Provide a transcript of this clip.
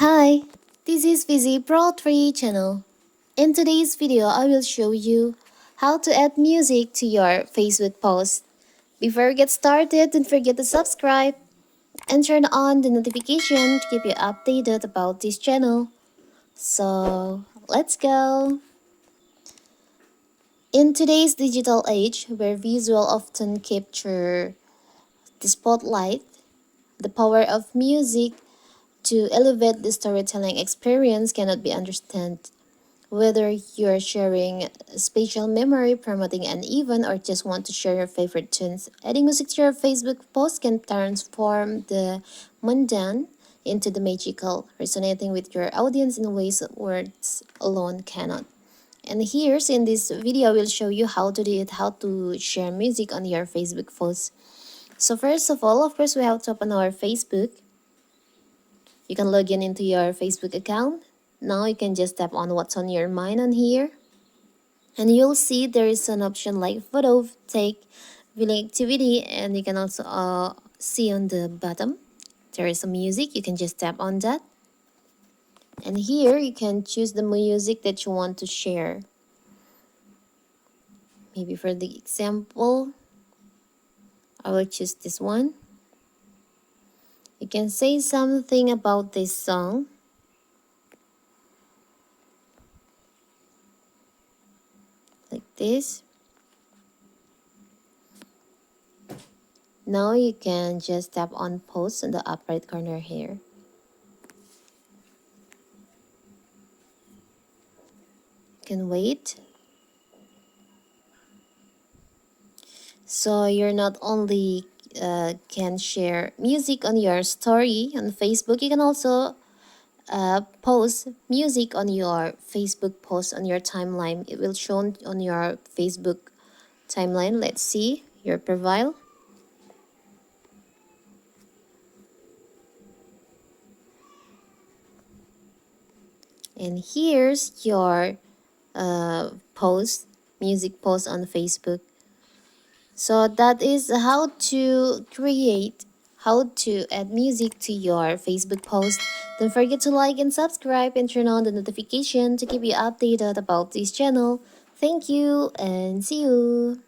Hi, this is Fizzy Pro 3 channel. In today's video, I will show you how to add music to your Facebook post. Before we get started, don't forget to subscribe and turn on the notification to keep you updated about this channel. So, let's go! In today's digital age, where visual often capture the spotlight, the power of music to elevate the storytelling experience cannot be understood. Whether you're sharing a spatial memory, promoting an event, or just want to share your favorite tunes, adding music to your Facebook post can transform the mundane into the magical, resonating with your audience in ways that words alone cannot. And here's in this video, I will show you how to do it, how to share music on your Facebook post. So first of all, of course, we have to open our Facebook. You can log in into your Facebook account. Now you can just tap on what's on your mind on here. And you'll see there is an option like photo, take, viewing activity, and you can also see on the bottom there is some music. You can just tap on that. And here you can choose the music that you want to share. Maybe for the example, I will choose this one. You can say something about this song. Like this. Now you can just tap on post in the up right corner here. You can wait. So you're not only can share music on your story on Facebook, you can also post music on your Facebook post on your timeline. It will show on your Facebook timeline. Let's see your profile. And here's your music post on Facebook. So that is how to create, how to add music to your Facebook post. Don't forget to like and subscribe and turn on the notification to keep you updated about this channel. Thank you and see you.